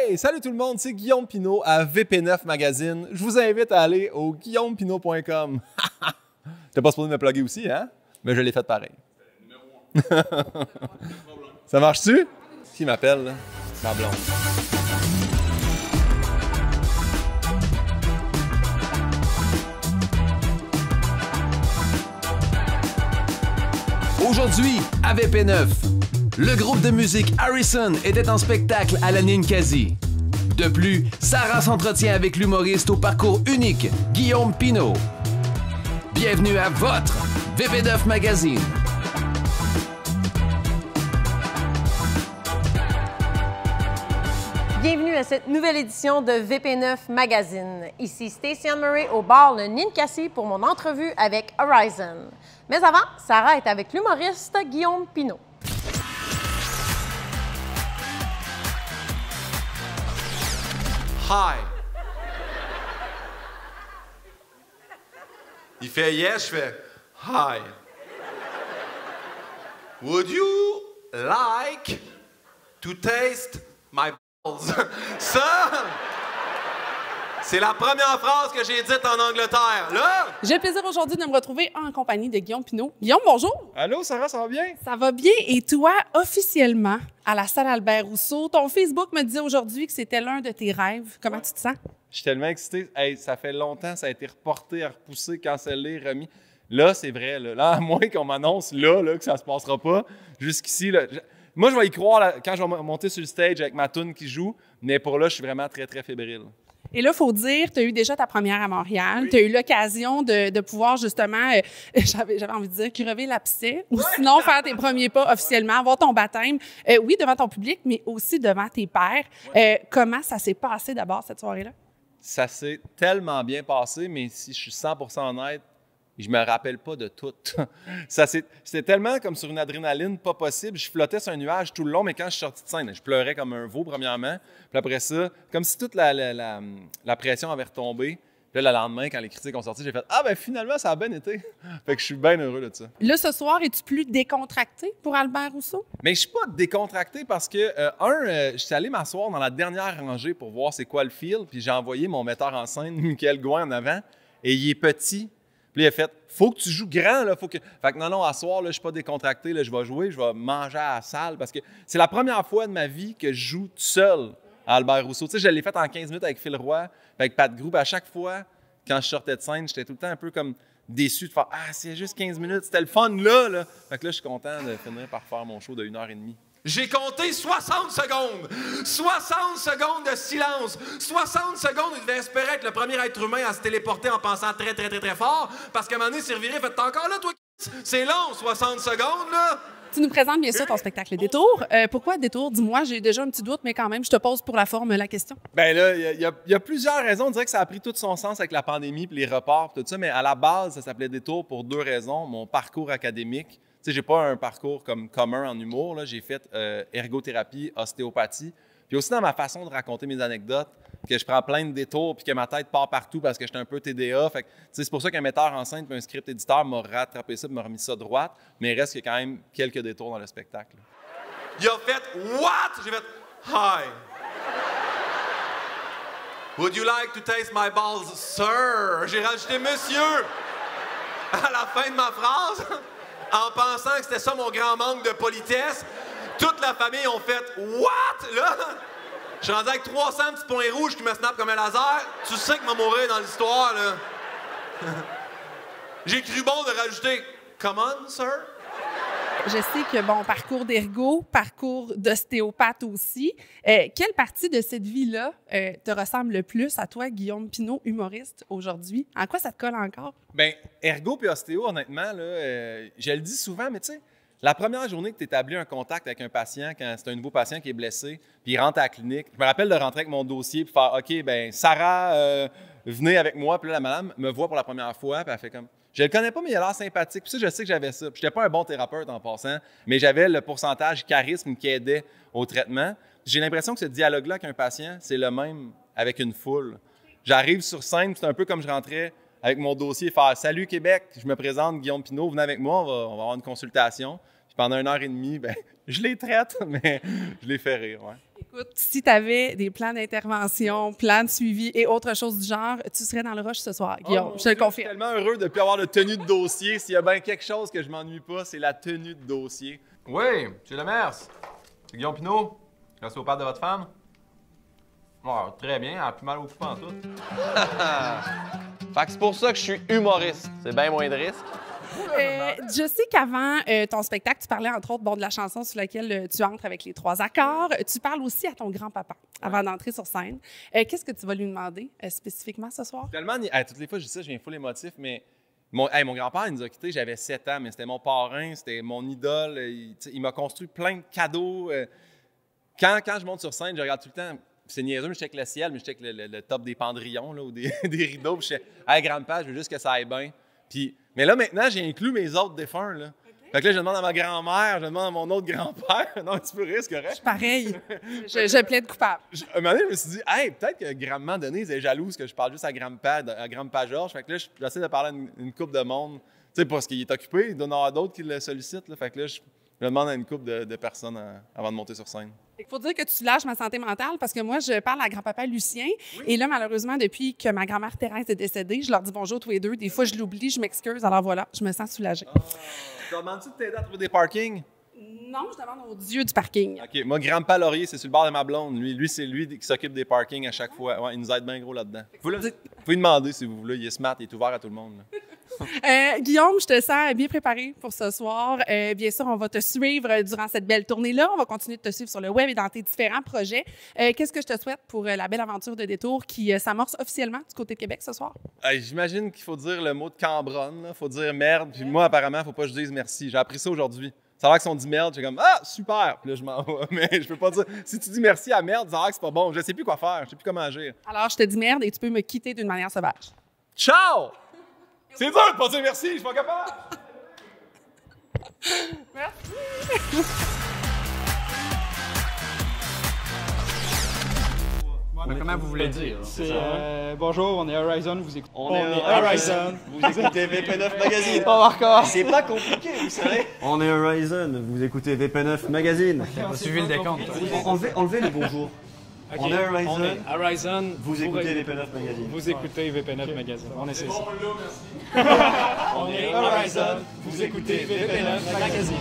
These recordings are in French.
Hey, salut tout le monde, c'est Guillaume Pinault à VP9 Magazine. Je vous invite à aller au guillaumepinault.com. T'as pas supposé me plugger aussi, hein? Mais je l'ai fait pareil. Ça marche-tu? Qui m'appelle, là? Ma blonde. Aujourd'hui, à VP9, le groupe de musique Harrison était en spectacle à la Ninkasi. De plus, Sarah s'entretient avec l'humoriste au parcours unique, Guillaume Pinault. Bienvenue à votre VP9 Magazine. Bienvenue à cette nouvelle édition de VP9 Magazine. Ici Stacey Ann Murray au bar Le Ninkasi pour mon entrevue avec Horizon. Mais avant, Sarah est avec l'humoriste Guillaume Pinault. Hi. Il fait yes, je fais hi. Would you like to taste my balls? Ça, c'est la première phrase que j'ai dite en Angleterre. Là, J'ai le plaisir aujourd'hui de me retrouver en compagnie de Guillaume Pinault. Guillaume, bonjour! Allô, Sarah, ça va bien? Ça va bien? Et toi, officiellement, à la salle Albert-Rousseau, ton Facebook me disait aujourd'hui que c'était l'un de tes rêves. Comment tu te sens? Je suis tellement excité. Hey, ça fait longtemps, ça a été reporté, repoussé, cancellé, remis. Là, c'est vrai. Là, à moins qu'on m'annonce là, que ça se passera pas. Jusqu'ici, là, moi, je vais y croire là, quand je vais monter sur le stage avec ma toune qui joue. Mais pour là, je suis vraiment très, très fébrile. Et là, il faut dire, tu as eu déjà ta première à Montréal. Oui. Tu as eu l'occasion de pouvoir justement, j'avais envie de dire, crever l'abcès ou sinon faire tes premiers pas officiellement, avoir ton baptême, oui, devant ton public, mais aussi devant tes pairs. Comment ça s'est passé d'abord cette soirée-là? Ça s'est tellement bien passé, mais si je suis 100% honnête, je me rappelle pas de tout. C'était tellement comme sur une adrénaline pas possible. Je flottais sur un nuage tout le long, mais quand je suis sorti de scène, je pleurais comme un veau, premièrement. Puis après ça, comme si toute la pression avait retombé. Puis là, le lendemain, quand les critiques ont sorti, j'ai fait « Ah, ben finalement, ça a bien été! » Fait que je suis bien heureux de ça. Là, ce soir, es-tu plus décontracté pour Albert Rousseau? Mais je suis pas décontracté parce que, je suis allé m'asseoir dans la dernière rangée pour voir c'est quoi le feel. Puis j'ai envoyé mon metteur en scène, Michael Gouin, en avant. Et il est petit. Puis il a fait « Faut que tu joues grand, là. Faut que... » Fait que non, à soir, là, je suis pas décontracté. Là, je vais jouer, je vais manger à la salle. Parce que c'est la première fois de ma vie que je joue tout seul à Albert Rousseau. Tu sais, je l'ai fait en 15 minutes avec Phil Roy, avec Pat Grou. À chaque fois, quand je sortais de scène, j'étais tout le temps un peu comme déçu de faire « Ah, c'est juste 15 minutes. C'était le fun, là. » Fait que là, je suis content de finir par faire mon show de 1h30. j'ai compté 60 secondes. 60 secondes de silence. 60 secondes, il devait espérer être le premier être humain à se téléporter en pensant très, très, très, très fort. Parce qu'à un moment donné, il s'est reviré, fait « T'es encore là, toi? C'est long, 60 secondes, là. » Tu nous présentes bien sûr ton spectacle Détour. Pourquoi Détour? Dis-moi, j'ai déjà un petit doute, mais quand même, je te pose pour la forme la question. Ben là, il y a plusieurs raisons. On dirait que ça a pris tout son sens avec la pandémie puis les reports et tout ça, mais à la base, ça s'appelait Détour pour deux raisons. Mon parcours académique. Tu sais, j'ai pas un parcours comme commun en humour. Là. J'ai fait ergothérapie, ostéopathie. Puis aussi dans ma façon de raconter mes anecdotes, que je prends plein de détours puis que ma tête part partout parce que j'étais un peu TDA. Fait que, c'est pour ça qu'un metteur en scène et un script éditeur m'a rattrapé ça et m'a remis ça droite. Mais il reste qu'il y a quand même quelques détours dans le spectacle. Il a fait « What? » J'ai fait « Hi. Would you like to taste my balls, sir? » J'ai rajouté « Monsieur » à la fin de ma phrase en pensant que c'était ça mon grand manque de politesse. Toute la famille ont fait « What? » Là, je suis rendu avec 300 petits points rouges qui me snappent comme un laser. Tu sais que je vais mourir dans l'histoire, là. J'ai cru bon de rajouter « Come on, sir. » Je sais que, bon, parcours d'ergo, parcours d'ostéopathe aussi. Quelle partie de cette vie-là te ressemble le plus à toi, Guillaume Pinault, humoriste, aujourd'hui? En quoi ça te colle encore? Bien, ergo puis ostéo, honnêtement, là, je le dis souvent, mais tu sais, la première journée que tu établis un contact avec un patient, quand c'est un nouveau patient qui est blessé, puis il rentre à la clinique, je me rappelle de rentrer avec mon dossier puis faire « OK, bien, Sarah, venez avec moi. » Puis là, la madame me voit pour la première fois, puis elle fait comme « Je le connais pas, mais il a l'air sympathique. » Puis ça, je sais que j'avais ça. Puis j'étais pas un bon thérapeute en passant, mais j'avais le pourcentage charisme qui aidait au traitement. J'ai l'impression que ce dialogue-là avec un patient, c'est le même avec une foule. J'arrive sur scène, c'est un peu comme je rentrais avec mon dossier, faire « Salut Québec, je me présente, Guillaume Pinault, venez avec moi, on va avoir une consultation. » Puis pendant 1h30, ben, je les traite, mais je les fais rire. Ouais. Écoute, si tu avais des plans d'intervention, plans de suivi et autre chose du genre, tu serais dans le rush ce soir, Guillaume. Je te le Je suis confirme. tellement heureux de ne plus avoir de tenue de dossier. S'il y a bien quelque chose que je m'ennuie pas, c'est la tenue de dossier. Oui, monsieur Lemers. C'est Guillaume Pinot. Restez au père de votre femme. Oh, très bien, elle a plus mal au cou en tout. Fait que c'est pour ça que je suis humoriste. C'est bien moins de risque. Je sais qu'avant ton spectacle, tu parlais entre autres de la chanson sur laquelle tu entres avec les 3 accords. Tu parles aussi à ton grand-papa avant d'entrer sur scène. Qu'est-ce que tu vas lui demander spécifiquement ce soir? Tellement, toutes les fois que je dis ça, je viens full émotif, mais mon grand-père, il nous a quittés, j'avais 7 ans, mais c'était mon parrain, c'était mon idole. Il m'a construit plein de cadeaux. Quand je monte sur scène, je regarde tout le temps. C'est niaiseux, mais je check le ciel, mais je check le top des pendrillons là, ou des rideaux. Puis je fais « Hey, grand-père, je veux juste que ça aille bien. » Mais là, maintenant, j'ai inclus mes autres défunts. Là. Fait que là, je demande à ma grand-mère, je demande à mon autre grand-père. Non, tu peux rire, c'est correct. Pareil. je plaide coupable. Un moment donné, je me suis dit, hey, peut-être que grand-maman donné, elle est jalouse que je parle juste à grand-père Georges. Fait que là, j'essaie de parler à une couple de monde. Tu sais, parce qu'il est occupé, il doit y en avoir d'autres qui le sollicitent. Là. Fait que là, je demande à une couple de personnes avant de monter sur scène. Il faut dire que tu lâches ma santé mentale parce que moi, je parle à grand-papa Lucien. Oui. Et là, malheureusement, depuis que ma grand-mère Thérèse est décédée, je leur dis bonjour tous les deux. Des fois, je l'oublie, je m'excuse. Alors voilà, je me sens soulagée. Tu demandes-tu de t'aider à trouver des parkings? Non, je demande au dieu du parking. OK. Moi, grand-papa Laurier, c'est sur le bord de ma blonde. Lui c'est lui qui s'occupe des parkings à chaque fois. Ouais, il nous aide bien gros là-dedans. Vous pouvez lui demander si vous voulez. Il est smart, il est ouvert à tout le monde. Guillaume, je te sens bien préparé pour ce soir. Bien sûr, on va te suivre durant cette belle tournée-là. On va continuer de te suivre sur le web et dans tes différents projets. Qu'est-ce que je te souhaite pour la belle aventure de Détour qui s'amorce officiellement du côté de Québec ce soir? J'imagine qu'il faut dire le mot de Cambronne. Il faut dire merde. Puis moi, apparemment, il ne faut pas que je dise merci. J'ai appris ça aujourd'hui. Ça a l'air que si on dit merde, j'ai comme ah, super! Puis là, je m'en vais. Mais je peux pas dire. Si tu dis merci à merde, ça a l'air que c'est pas bon. Je sais plus quoi faire. Je sais plus comment agir. Alors, je te dis merde et tu peux me quitter d'une manière sauvage. Ciao! C'est dur de pas dire merci, je suis pas capable! Merci! Comment vous voulez dire? Bonjour, on est Horizon, vous écoutez. On est Horizon, Vous écoutez VP9 Magazine. Pas encore. C'est pas compliqué, vous savez. On est Horizon, vous écoutez VP9 Magazine. On va suivre le décompte. Enlevez le bonjour. Okay. On est Horizon. On est Horizon. Vous écoutez VP9 Magazine. Vous écoutez VP9 Magazine. On essaie ça. On est Horizon. Vous écoutez VP9 Magazine.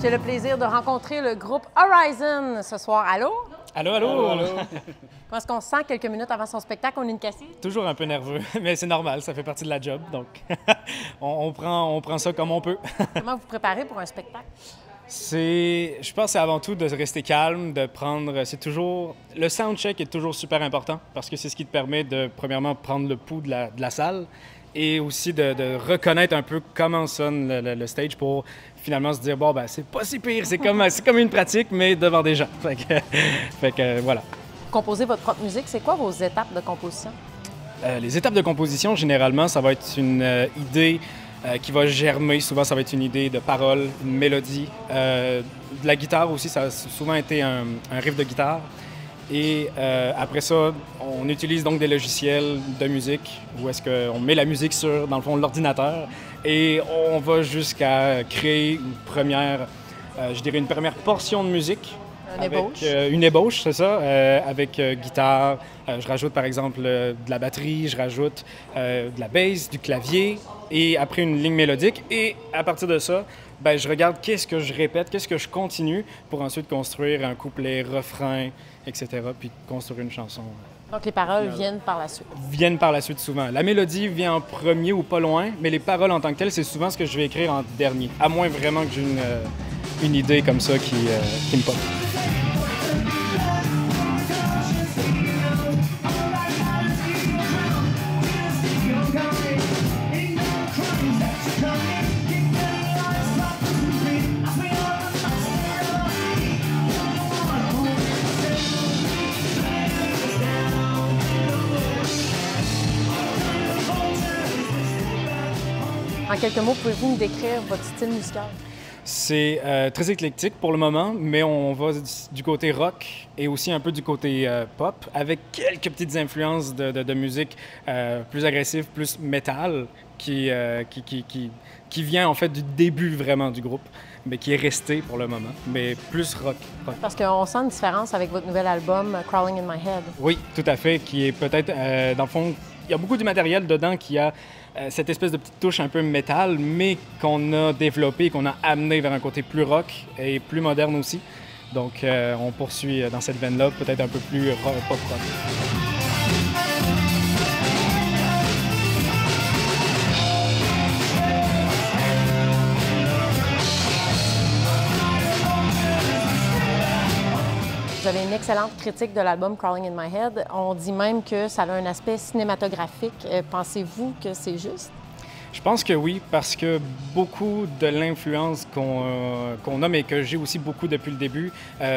J'ai le plaisir de rencontrer le groupe Horizon ce soir. Allô? Allô, allô? Allô. Comment est-ce qu'on se sent quelques minutes avant son spectacle au Ninkasi? Toujours un peu nerveux, mais c'est normal, ça fait partie de la job, donc on prend ça comme on peut. Comment vous préparez pour un spectacle? Je pense que c'est avant tout de rester calme, de prendre... C'est toujours... Le soundcheck est toujours super important parce que c'est ce qui te permet de, premièrement, prendre le pouls de la salle et aussi de reconnaître un peu comment sonne le stage pour finalement se dire, bon, ben c'est pas si pire, c'est comme une pratique, mais devant des gens. Fait que voilà. Composer votre propre musique, c'est quoi vos étapes de composition? Les étapes de composition, généralement, ça va être une idée qui va germer. Souvent, ça va être une idée de parole, une mélodie. De la guitare aussi, ça a souvent été un riff de guitare. Et après ça, on utilise donc des logiciels de musique où est-ce qu'on met la musique sur, dans le fond, l'ordinateur et on va jusqu'à créer une première portion de musique. Une ébauche, c'est ça, avec guitare. Je rajoute par exemple de la batterie, je rajoute de la bass, du clavier et après une ligne mélodique. Et à partir de ça, ben, je regarde qu'est-ce que je répète, qu'est-ce que je continue pour ensuite construire un couplet, refrain, etc. Puis construire une chanson. Donc les paroles viennent par la suite? Viennent par la suite souvent. La mélodie vient en premier ou pas loin, mais les paroles en tant que telles, c'est souvent ce que je vais écrire en dernier. À moins vraiment que j'ai une idée comme ça qui me pop. En quelques mots, pouvez-vous nous décrire votre style musical? C'est très éclectique pour le moment, mais on va du côté rock et aussi un peu du côté pop, avec quelques petites influences de musique plus agressive, plus métal, qui vient en fait du début vraiment du groupe, mais qui est resté pour le moment, mais plus rock. Parce qu'on sent une différence avec votre nouvel album, Crawling in My Head. Oui, tout à fait, qui est peut-être, dans le fond, il y a beaucoup de matériel dedans qui a cette espèce de petite touche un peu métal, mais qu'on a développé, qu'on a amené vers un côté plus rock et plus moderne aussi. Donc, on poursuit dans cette veine-là, peut-être un peu plus pop-rock. Vous avez une excellente critique de l'album Crawling in My Head. On dit même que ça a un aspect cinématographique. Pensez-vous que c'est juste? Je pense que oui, parce que beaucoup de l'influence qu'on a, mais que j'ai aussi beaucoup depuis le début,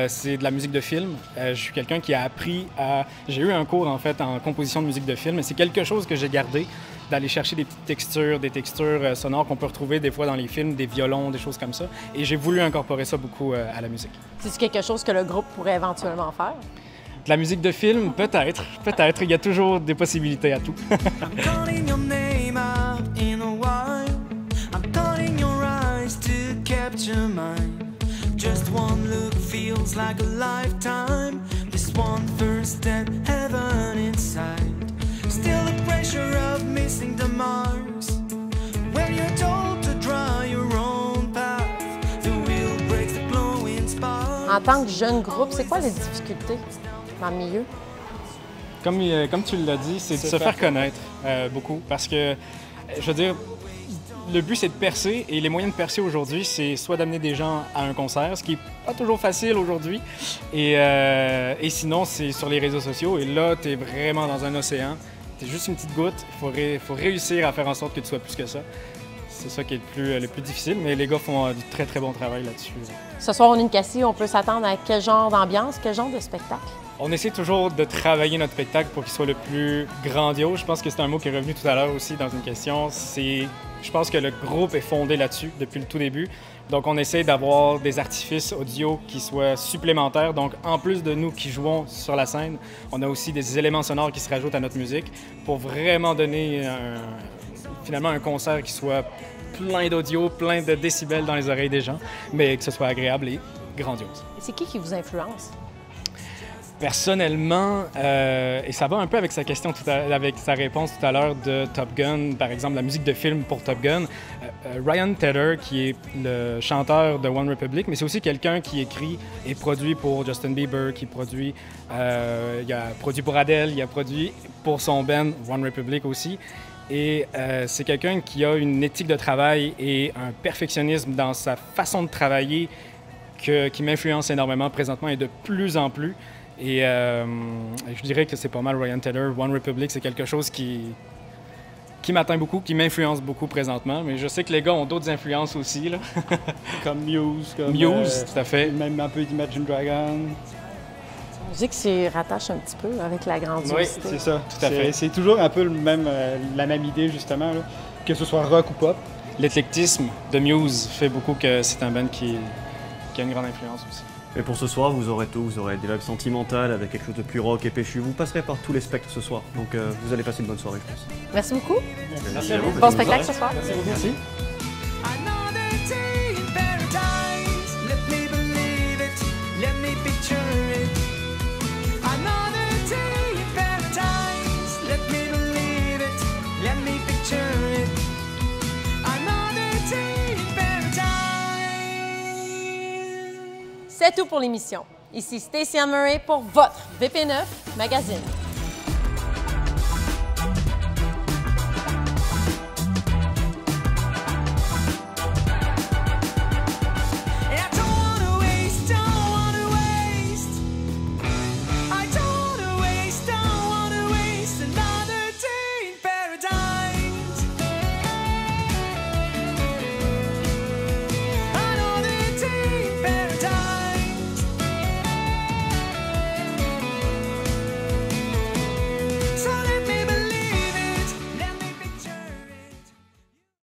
c'est de la musique de film. Je suis quelqu'un qui a appris à... J'ai eu un cours, en fait, en composition de musique de film, et c'est quelque chose que j'ai gardé, d'aller chercher des petites textures, des textures sonores qu'on peut retrouver des fois dans les films, des violons, des choses comme ça. Et j'ai voulu incorporer ça beaucoup à la musique. C'est quelque chose que le groupe pourrait éventuellement faire? De la musique de film, peut-être. Peut-être. Il y a toujours des possibilités à tout. Just one look feels like a lifetime. This one first step, heaven inside. Still the pressure of missing the marks. When you're told to draw your own path, the wheel breaks the glowing spark. En tant que jeune groupe, c'est quoi les difficultés dans le milieu? Comme tu l'as dit, c'est de se faire connaître beaucoup. Parce que, je veux dire, le but, c'est de percer, et les moyens de percer aujourd'hui, c'est soit d'amener des gens à un concert, ce qui n'est pas toujours facile aujourd'hui, et sinon, c'est sur les réseaux sociaux, et là, tu es vraiment dans un océan, tu es juste une petite goutte, il faut réussir à faire en sorte que tu sois plus que ça. C'est ça qui est le plus difficile, mais les gars font du très, très bon travail là-dessus. Ce soir, au Ninkasi, on peut s'attendre à quel genre d'ambiance, quel genre de spectacle? On essaie toujours de travailler notre spectacle pour qu'il soit le plus grandiose. Je pense que c'est un mot qui est revenu tout à l'heure aussi dans une question. Je pense que le groupe est fondé là-dessus depuis le tout début. Donc, on essaie d'avoir des artifices audio qui soient supplémentaires. Donc, en plus de nous qui jouons sur la scène, on a aussi des éléments sonores qui se rajoutent à notre musique pour vraiment donner finalement un concert qui soit plein d'audio, plein de décibels dans les oreilles des gens, mais que ce soit agréable et grandiose. Et c'est qui vous influence? Personnellement, et ça va un peu avec sa question, avec sa réponse tout à l'heure de Top Gun, par exemple, la musique de film pour Top Gun, Ryan Tedder, qui est le chanteur de One Republic, mais c'est aussi quelqu'un qui écrit et produit pour Justin Bieber, qui produit, il a produit pour Adele, il a produit pour son band One Republic aussi. Et c'est quelqu'un qui a une éthique de travail et un perfectionnisme dans sa façon de travailler qui m'influence énormément présentement et de plus en plus. Et je dirais que c'est pas mal Ryan Tedder. One Republic, c'est quelque chose qui m'atteint beaucoup, qui m'influence beaucoup présentement. Mais je sais que les gars ont d'autres influences aussi, là. Comme Muse. Muse, tout à fait. Même un peu d'Imagine Dragon. La musique s'y rattache un petit peu avec la grandiosité. Oui, c'est ça. Tout à fait. C'est toujours un peu la même idée, justement, là, que ce soit rock ou pop. L'éclectisme de Muse fait beaucoup que c'est un band qui a une grande influence aussi. Et pour ce soir, vous aurez tout, vous aurez des vagues sentimentales avec quelque chose de plus rock et péchu. Vous passerez par tous les spectres ce soir, donc vous allez passer une bonne soirée, je pense. Merci beaucoup. Merci à vous. Bon spectacle ce soir. Merci. C'est tout pour l'émission. Ici Stacey Anne Murray pour votre VP9 Magazine.